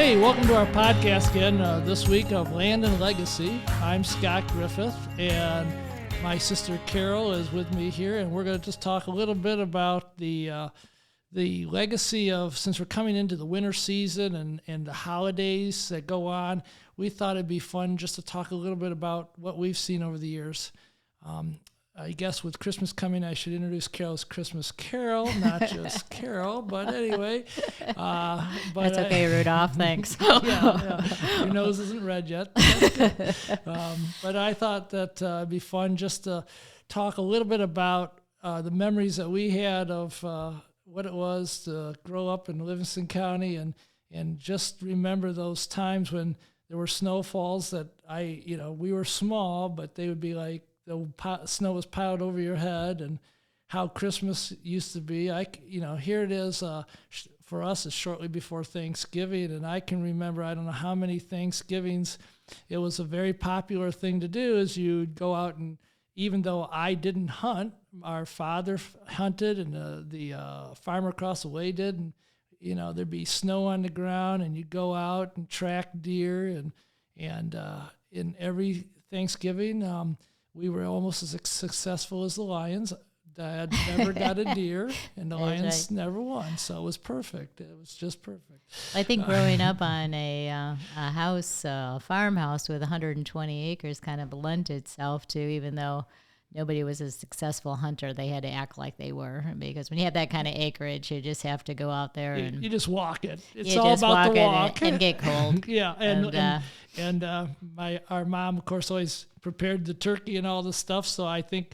Hey, welcome to our podcast again, this week of Land and Legacy. I'm Scott Griffith, and my sister Carol is with me here, and we're going to just talk a little bit about the legacy of, since we're coming into the winter season and the holidays that go on, we thought it'd be fun just to talk a little bit about what we've seen over the years. I guess with Christmas coming, I should introduce Carol's Christmas Carol, not just Carol, but anyway. That's okay, Rudolph, thanks. Yeah. Your nose isn't red yet. But I thought that it'd be fun just to talk a little bit about the memories that we had of what it was to grow up in Livingston County and just remember those times when there were snowfalls that we were small, but they would be like, the snow was piled over your head, and how Christmas used to be. Here it is. For us, it's shortly before Thanksgiving, and I can remember, I don't know how many Thanksgivings, it was a very popular thing to do, is you'd go out, and even though I didn't hunt, our father hunted, and the farmer across the way did, and there'd be snow on the ground, and you'd go out and track deer, and in every Thanksgiving, we were almost as successful as the Lions. Dad never got a deer, and the Lions never won. So it was perfect. It was just perfect. I think growing up on a farmhouse with 120 acres kind of lent itself to, even though nobody was a successful hunter, they had to act like they were, because when you have that kind of acreage, you just have to go out there and you just walk it. It's all about the walk and get cold. Yeah, and our mom, of course, always prepared the turkey and all the stuff. So I think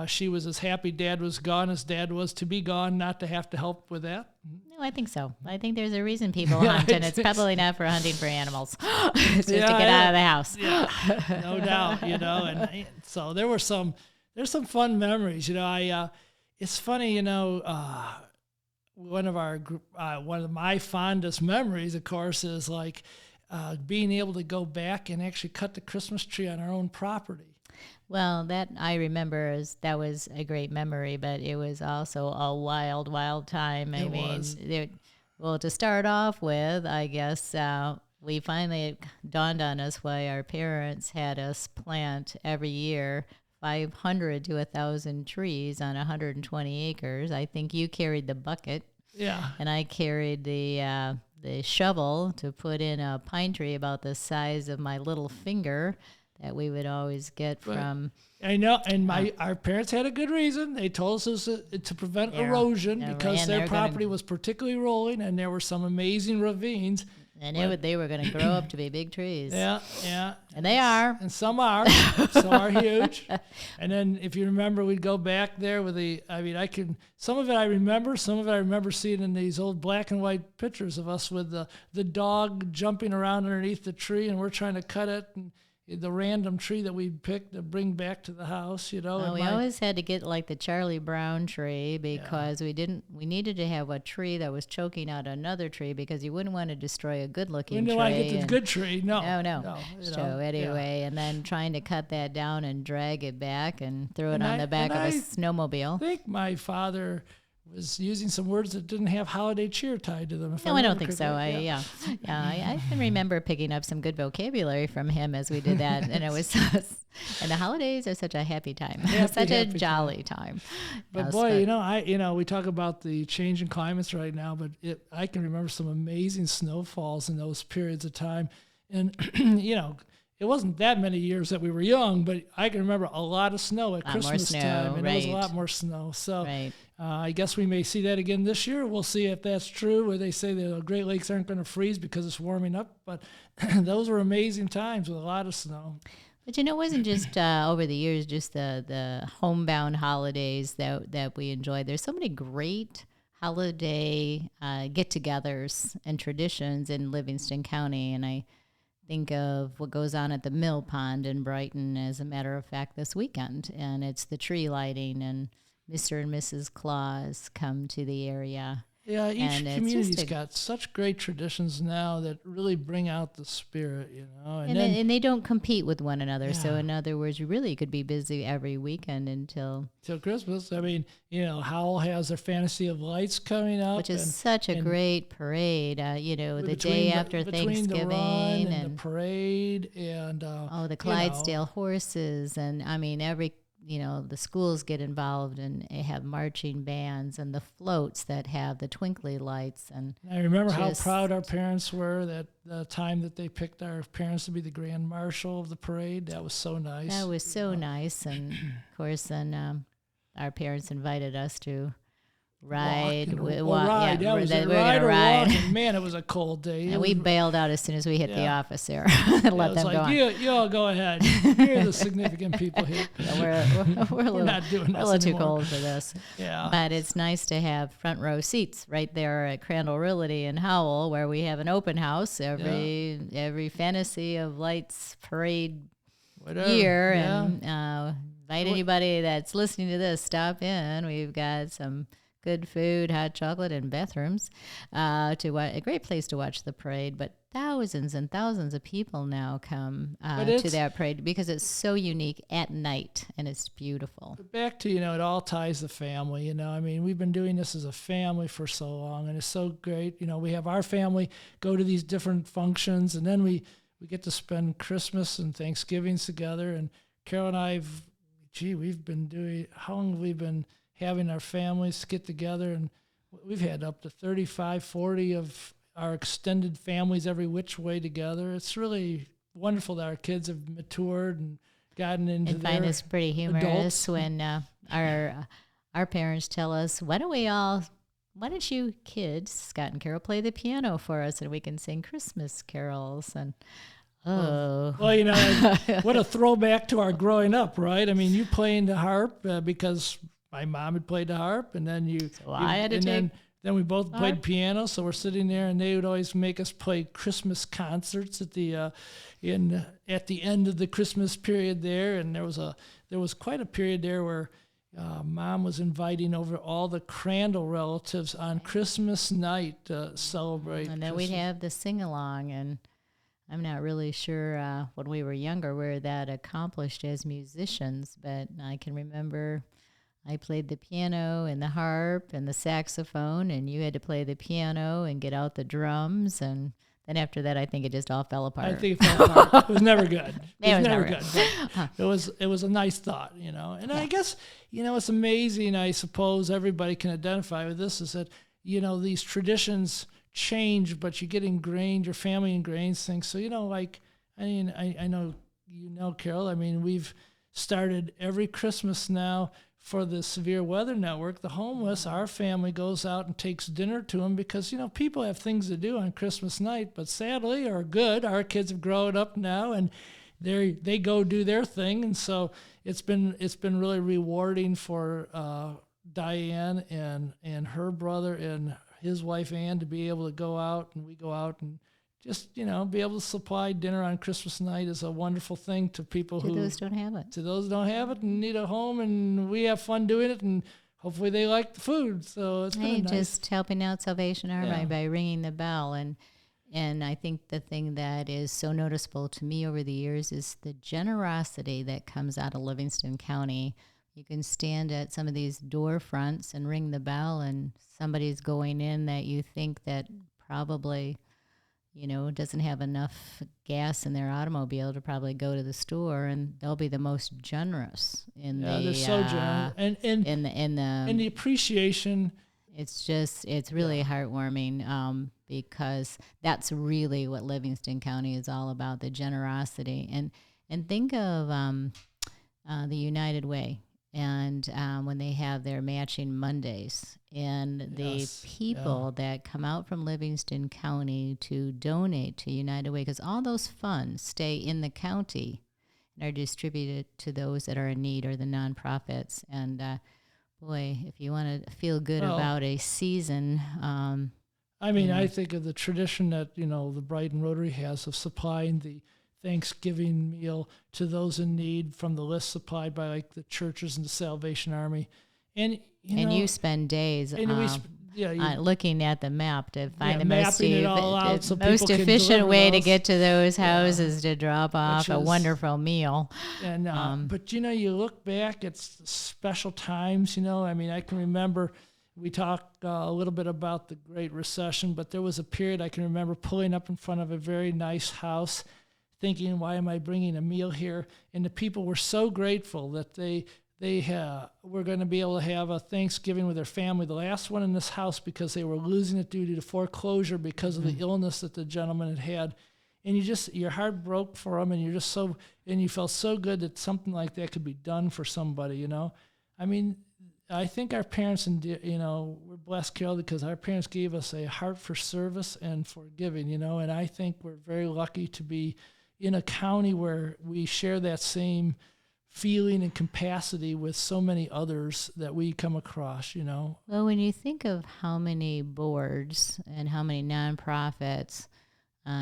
she was as happy Dad was gone as Dad was to be gone, not to have to help with that. No, I think so. I think there's a reason people hunt, and it's probably not for hunting for animals. It's just to get out of the house. Yeah, no doubt. And so there's some fun memories. It's funny. One of my fondest memories, of course, is like being able to go back and actually cut the Christmas tree on our own property. Well, that I remember that was a great memory, but it was also a wild, wild time. To start off with, I guess we finally dawned on us why our parents had us plant every year 500 to 1,000 trees on 120 acres. I think you carried the bucket. Yeah. And I carried the shovel to put in a pine tree about the size of my little finger that we would always get from. I know, and our parents had a good reason. They told us to prevent erosion because their property was particularly rolling, and there were some amazing ravines. And they were going to grow up to be big trees. Yeah. And they are. And some are. Some are huge. And then if you remember, we'd go back there with some of it I remember seeing in these old black and white pictures of us with the dog jumping around underneath the tree, and we're trying to cut it, and the random tree that we picked to bring back to the house, Well, we always had to get like the Charlie Brown tree because we needed to have a tree that was choking out another tree, because you wouldn't want to destroy a good-looking tree. We didn't want to get the good tree, no. So anyway, and then trying to cut that down and drag it back and throw it on the back of a snowmobile. I think my father was using some words that didn't have holiday cheer tied to them. I don't think so. I can remember picking up some good vocabulary from him as we did that, and it was, and the holidays are such a happy time, such a jolly time. But we talk about the changing climates right now, but I can remember some amazing snowfalls in those periods of time, and it wasn't that many years that we were young, but I can remember a lot of snow at Christmas time, and it was a lot more snow. So I guess we may see that again this year. We'll see if that's true, where they say the Great Lakes aren't going to freeze because it's warming up. But those were amazing times with a lot of snow. But it wasn't just over the years, just the homebound holidays that we enjoyed. There's so many great holiday get-togethers and traditions in Livingston County, and I think of what goes on at the Mill Pond in Brighton, as a matter of fact, this weekend. And it's the tree lighting, and Mr. and Mrs. Claus come to the area. Yeah, each And it's community's just got such great traditions now that really bring out the spirit, and they don't compete with one another. So Yeah. in other words, you really could be busy every weekend until, till Christmas. I mean, Howell has their Fantasy of Lights coming up, which is such a great parade. The day after between the run Thanksgiving and the parade and the Clydesdale horses, and I mean the schools get involved and have marching bands and the floats that have the twinkly lights. And I remember how proud our parents were that the time that they picked our parents to be the grand marshal of the parade. That was so nice. That was so nice. And of course, then our parents invited us to ride. Ride. We're Ride gonna or ride. walk. And man, it was a cold day. And we bailed out as soon as we hit the office there and let them go on. You all go ahead. You're the significant people here. Yeah, we're not doing this a little too anymore. cold for this. Yeah. But it's nice to have front row seats right there at Crandall Realty in Howell, where we have an open house every Fantasy of Lights parade year. Yeah. And invite anybody that's listening to this, stop in. We've got some good food, hot chocolate, and bathrooms. A great place to watch the parade. But thousands and thousands of people now come to that parade because it's so unique at night, and it's beautiful. But back to, it all ties the family. I mean, we've been doing this as a family for so long, and it's so great. We have our family go to these different functions, and then we get to spend Christmas and Thanksgivings together. And Carol and I, we've been doing, how long have we been having our families get together? And we've had up to 35, 40 of our extended families every which way together. It's really wonderful that our kids have matured and gotten into and find us pretty humorous adults. When our parents tell us, why don't you kids, Scott and Carol, play the piano for us and we can sing Christmas carols? And well, what a throwback to our growing up, right? I mean, you playing the harp because my mom had played the harp, and then I had to take. Then we both played piano, so we're sitting there, and they would always make us play Christmas concerts at the end of the Christmas period there. And there was quite a period there where Mom was inviting over all the Crandall relatives on Christmas night to celebrate. And then Christmas. we'd have the sing along, and I'm not really sure when we were younger we're that accomplished as musicians, but I can remember I played the piano and the harp and the saxophone, and you had to play the piano and get out the drums. And then after that, I think it just all fell apart. I think it fell apart. It was never good. It was never never good. It was a nice thought, And I guess, it's amazing, I suppose everybody can identify with this, is that, these traditions change, but you get ingrained, your family ingrains things. So, I know, Carol, I mean, we've started every Christmas now for the Severe Weather Network, the homeless, our family goes out and takes dinner to them because, people have things to do on Christmas night, but sadly or good, our kids have grown up now and they go do their thing. And so it's been really rewarding for Diane and her brother and his wife Ann to be able to go out, and we go out and just, be able to supply dinner on Christmas night is a wonderful thing to people to those don't have it. To those who don't have it and need a home, and we have fun doing it, and hopefully they like the food. So it's been nice. Just helping out Salvation Army by ringing the bell. And I think the thing that is so noticeable to me over the years is the generosity that comes out of Livingston County. You can stand at some of these door fronts and ring the bell, and somebody's going in that you think that probably doesn't have enough gas in their automobile to probably go to the store, and they'll be the most generous they're so generous, and the appreciation. It's really heartwarming because that's really what Livingston County is all about, the generosity. And think of the United Way. And when they have their matching Mondays, and the people that come out from Livingston County to donate to United Way, because all those funds stay in the county and are distributed to those that are in need or the nonprofits. And boy, if you want to feel good about a season, I think of the tradition that the Brighton Rotary has of supplying the Thanksgiving meal to those in need from the list supplied by the churches and the Salvation Army, and you spend days looking at the map to find the mapping it all out so most people can efficient deliver way to those. get to those houses to drop off a is- wonderful meal. And but you look back, it's special times. I mean, I can remember we talked a little bit about the Great Recession, but there was a period I can remember pulling up in front of a very nice house, thinking, "Why am I bringing a meal here?" And the people were so grateful that they were going to be able to have a Thanksgiving with their family, the last one in this house, because they were losing it due to foreclosure because of the illness that the gentleman had had. And your heart broke for them, and you felt so good that something like that could be done for somebody, I mean, I think our parents, we're blessed, Carol, because our parents gave us a heart for service and for giving, and I think we're very lucky to be in a county where we share that same feeling and capacity with so many others that we come across, Well, when you think of how many boards and how many nonprofits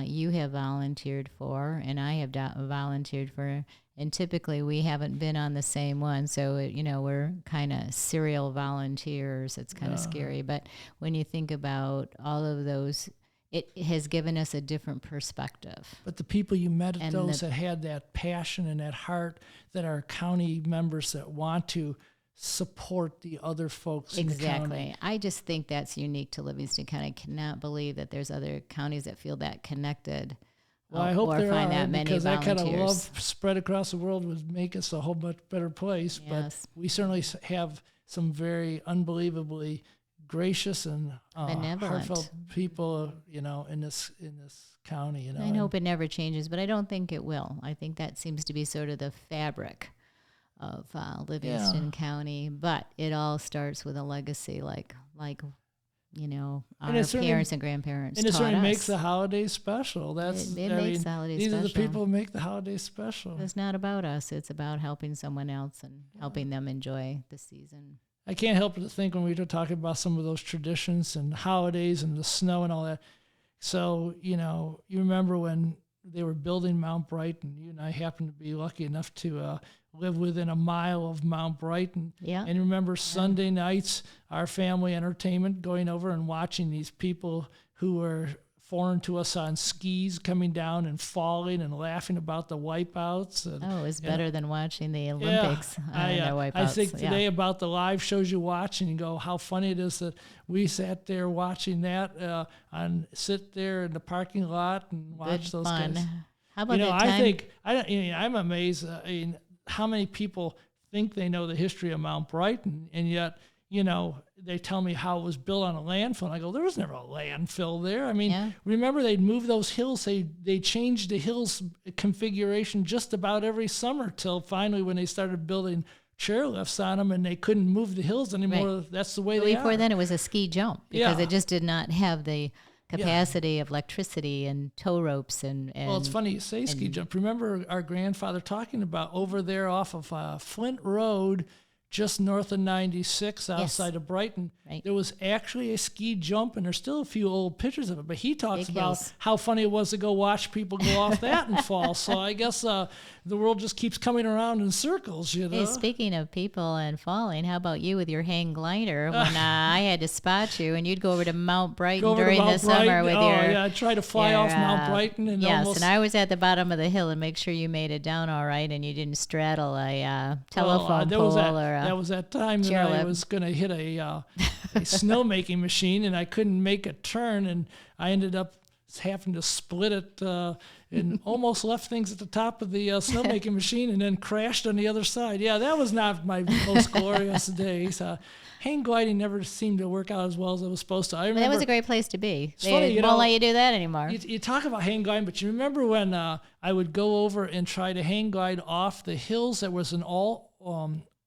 you have volunteered for, and I have volunteered for, and typically we haven't been on the same one, so we're kind of serial volunteers. It's kind of scary, but when you think about all of those, it has given us a different perspective. But the people you met at those that had that passion and that heart, that are county members that want to support the other folks in the county. Exactly. I just think that's unique to Livingston County. I cannot believe that there's other counties that feel that connected. Well, I hope or there find are, that many because that kind of volunteers. love spread across the world would make us a whole much better place. Yes. But we certainly have some very unbelievably gracious and heartfelt people, in this county. I hope it never changes, but I don't think it will. I think that seems to be sort of the fabric of Livingston County. But it all starts with a legacy, like our parents and grandparents and it taught certainly us. makes the holidays special. That's it makes the holidays these special. are the people who make the holidays special. It's not about us. It's about helping someone else and helping them enjoy the season. I can't help but to think when we were talking about some of those traditions and holidays and the snow and all that. So, you remember when they were building Mount Brighton, you and I happened to be lucky enough to live within a mile of Mount Brighton. Yeah. And remember Sunday nights, our family entertainment, going over and watching these people who were foreign to us on skis coming down and falling and laughing about the wipeouts. And, it was better than watching the Olympics. I think today about the live shows you watch and you go, how funny it is that we sat there watching that and sit there in the parking lot and watch those fun. guys. How about I'm amazed how many people think they know the history of Mount Brighton, and yet, they tell me how it was built on a landfill. And I go, there was never a landfill there. I mean, remember they'd move those hills. They changed the hills configuration just about every summer till finally when they started building chairlifts on them and they couldn't move the hills anymore. Right. That's the way they are. Before then it was a ski jump because it just did not have the capacity of electricity and tow ropes and well, it's funny you say ski jump. Remember our grandfather talking about over there off of Flint Road, just north of 96 outside of Brighton, there was actually a ski jump, and there's still a few old pictures of it. But he talks about how funny it was to go watch people go off that and fall. So I guess the world just keeps coming around in circles, Hey, speaking of people and falling, how about you with your hang glider? When I had to spot you, and you'd go over to Mount Brighton during the summer with try to fly off Mount Brighton. And and I was at the bottom of the hill and make sure you made it down all right, and you didn't straddle a telephone pole or that was that time that I was going to hit a snowmaking machine, and I couldn't make a turn, and I ended up having to split it and almost left things at the top of the snowmaking machine and then crashed on the other side. Yeah, that was not my most glorious days. Hang gliding never seemed to work out as well as it was supposed to. I remember, that was a great place to be. They won't let you do that anymore. You talk about hang gliding, but you remember when I would go over and try to hang glide off the hills? There was an all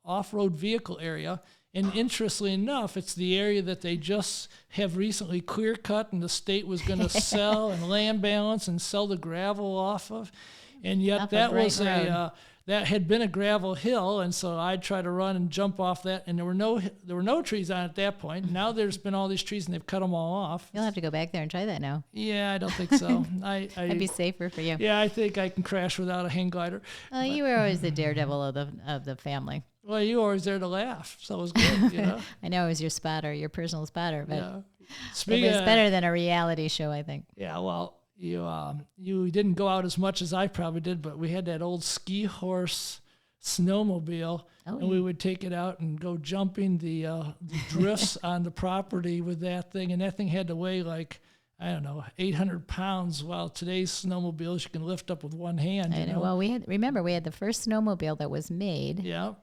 off-road vehicle area. And interestingly enough, it's the area that they just have recently clear-cut and the state was going to sell and land balance and sell the gravel off of. And yet that was that had been a gravel hill, and so I'd try to run and jump off that, and there were no trees on it at that point. Now there's been all these trees, and they've cut them all off. You'll have to go back there and try that now. Yeah, I don't think so. That'd be safer for you. Yeah, I think I can crash without a hang glider. You were always the daredevil of the family. Well, you were always there to laugh, so it was good, you know. I know it was your spotter, your personal spotter, but Yeah. it was better than a reality show, I think. Yeah, well, you didn't go out as much as I probably did, but we had that old ski horse snowmobile, and we would take it out and go jumping the drifts on the property with that thing, and that thing had to weigh like, I don't know, 800 pounds, while today's snowmobiles you can lift up with one hand. I know. Well, we had the first snowmobile that was made. Yeah.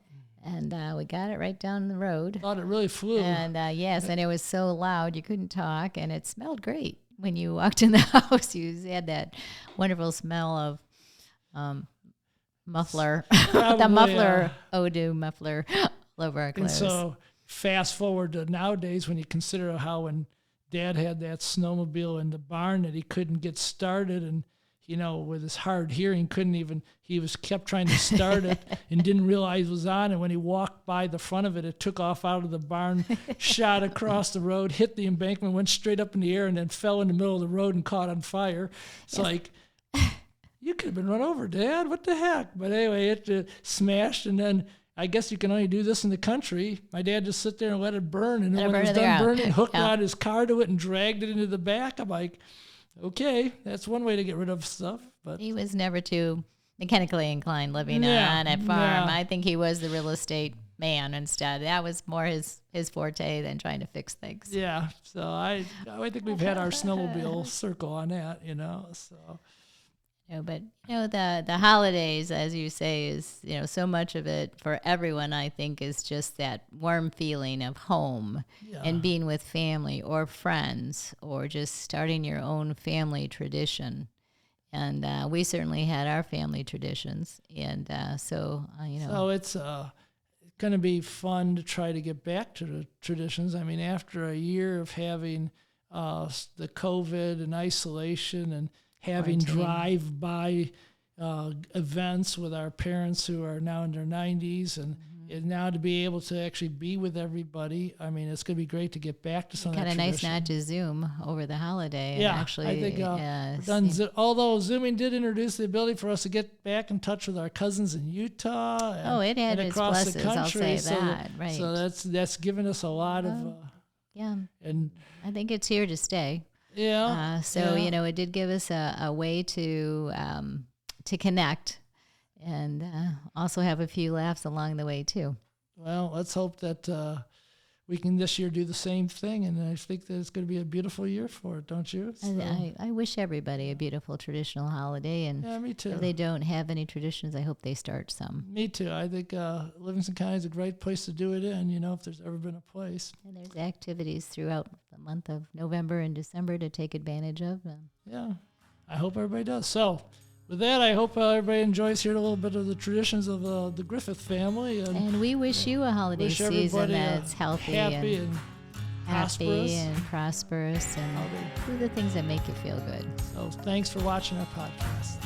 And we got it right down the road. Thought it really flew. And yes, and it was so loud you couldn't talk, and it smelled great. When you walked in the house, you had that wonderful smell of muffler, the muffler, Odoo muffler all over our clothes. And so fast forward to nowadays, when you consider how when Dad had that snowmobile in the barn that he couldn't get started, and with his hard hearing, kept trying to start it and didn't realize it was on. And when he walked by the front of it, it took off out of the barn, shot across the road, hit the embankment, went straight up in the air, and then fell in the middle of the road and caught on fire. It's like, you could have been run over, Dad. What the heck? But anyway, it smashed, and then I guess you can only do this in the country. My dad just sit there and let it burn, and then when it was done burning, hooked on his car to it and dragged it into the back. I'm like, okay, that's one way to get rid of stuff. But he was never too mechanically inclined living on a farm. Yeah. I think he was the real estate man instead. That was more his forte than trying to fix things. Yeah, so I think we've had our snowmobile circle on that, so. But the holidays, as you say, is so much of it for everyone. I think is just that warm feeling of home and being with family or friends, or just starting your own family tradition. And we certainly had our family traditions, and so it's going to be fun to try to get back to the traditions. I mean, after a year of having the COVID and isolation and having drive-by events with our parents who are now in their 90s, and now to be able to actually be with everybody, I mean, it's going to be great to get back to some of that tradition. Kind of nice not to Zoom over the holiday. Yeah, and actually, I think although Zooming did introduce the ability for us to get back in touch with our cousins in Utah. It had its across pluses, the country. I'll say that. Right. So that's given us a lot of... and I think it's here to stay. Yeah. It did give us a way to connect, and also have a few laughs along the way too. Well, let's hope that we can this year do the same thing, and I think that it's going to be a beautiful year for it, don't you? So. I wish everybody a beautiful traditional holiday, and me too. If they don't have any traditions, I hope they start some. Me too. I think Livingston County is a great place to do it in, if there's ever been a place. And there's activities throughout the month of November and December to take advantage of. Yeah, I hope everybody does. So with that, I hope everybody enjoys hearing a little bit of the traditions of the Griffith family. And we wish you a holiday season that's healthy and prosperous, and do the things that make you feel good. So thanks for watching our podcast.